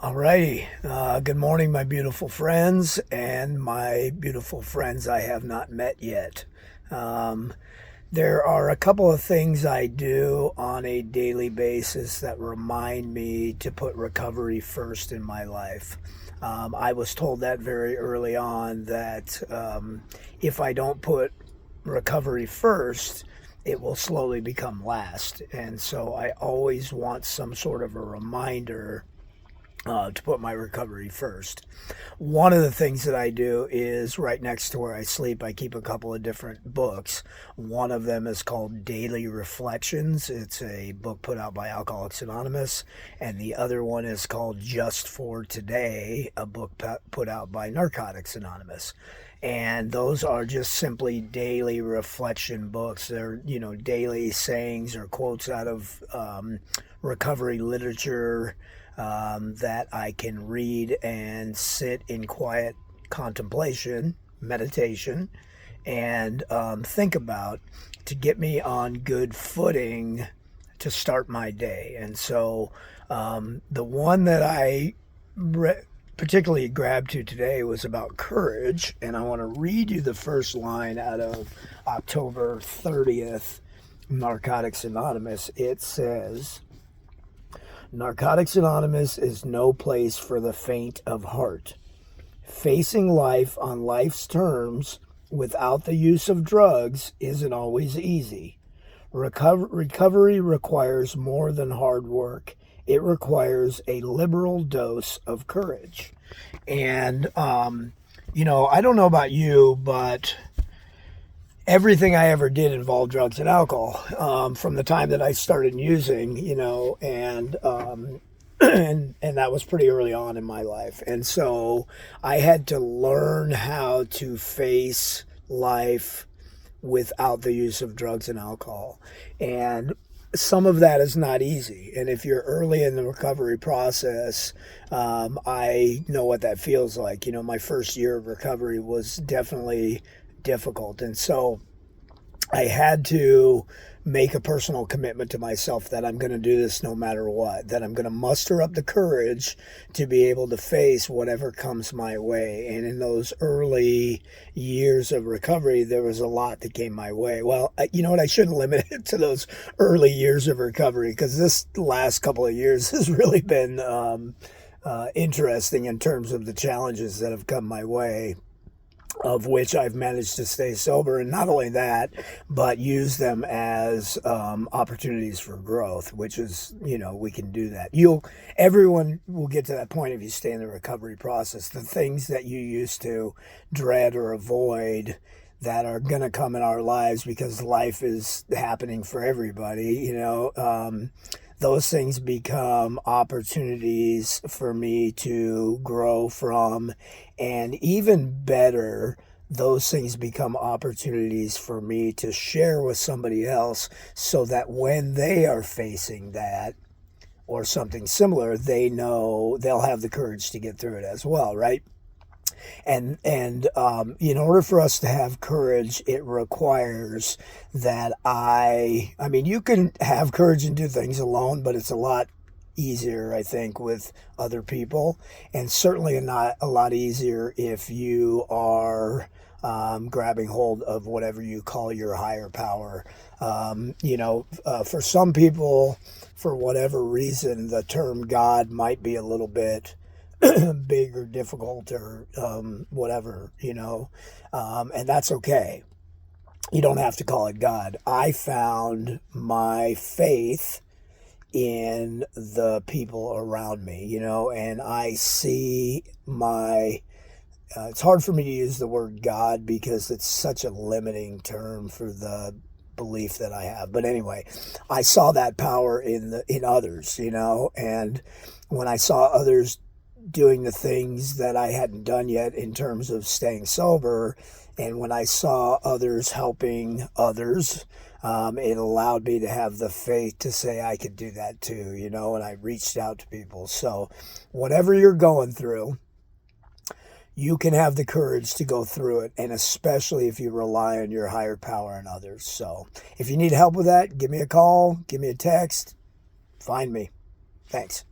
Alrighty. Good morning, my beautiful friends, and my beautiful friends I have not met yet. Um, there are a couple of things I do on a daily basis that remind me to put recovery first in my life. I was told that very early on that if I don't put recovery first, it will slowly become last. And so I always want some sort of a reminder to put my recovery first. One of the things that I do is right next to where I sleep, I keep a couple of different books. One of them is called Daily Reflections. It's a book put out by Alcoholics Anonymous. And the other one is called Just for Today, a book put out by Narcotics Anonymous. And those are just simply daily reflection books. They're, daily sayings or quotes out of recovery literature that I can read and sit in quiet contemplation, meditation, and think about to get me on good footing to start my day. And so the one that I particularly grabbed to today was about courage. And I want to read you the first line out of October 30th, Narcotics Anonymous. It says, Narcotics Anonymous is no place for the faint of heart. Facing life on life's terms without the use of drugs isn't always easy. Recovery requires more than hard work. It requires a liberal dose of courage. And, I don't know about you, but everything I ever did involved drugs and alcohol from the time that I started using, and that was pretty early on in my life. And so I had to learn how to face life without the use of drugs and alcohol. And some of that is not easy. And if you're early in the recovery process, I know what that feels like. My first year of recovery was definitely difficult. And so I had to make a personal commitment to myself that I'm going to do this no matter what, that I'm going to muster up the courage to be able to face whatever comes my way. And in those early years of recovery, there was a lot that came my way. Well, you know what? I shouldn't limit it to those early years of recovery, because this last couple of years has really been interesting in terms of the challenges that have come my way, of which I've managed to stay sober, and not only that, but use them as opportunities for growth, which is, we can do that. Everyone will get to that point if you stay in the recovery process. The things that you used to dread or avoid that are going to come in our lives because life is happening for everybody, those things become opportunities for me to grow from. And even better, those things become opportunities for me to share with somebody else, so that when they are facing that or something similar, they know they'll have the courage to get through it as well, right? And in order for us to have courage, it requires that you can have courage and do things alone, but it's a lot easier, I think, with other people, and certainly not a lot easier if you are grabbing hold of whatever you call your higher power. For some people, for whatever reason, the term God might be a little bit big or difficult or whatever, and that's okay. You don't have to call it God. I found my faith in the people around me, and I see it's hard for me to use the word God because it's such a limiting term for the belief that I have. But anyway, I saw that power in others, and when I saw others doing the things that I hadn't done yet in terms of staying sober, and when I saw others helping others, it allowed me to have the faith to say I could do that too, and I reached out to people. So whatever you're going through, you can have the courage to go through it, and especially if you rely on your higher power and others. So if you need help with that, give me a call, give me a text, find me. Thanks.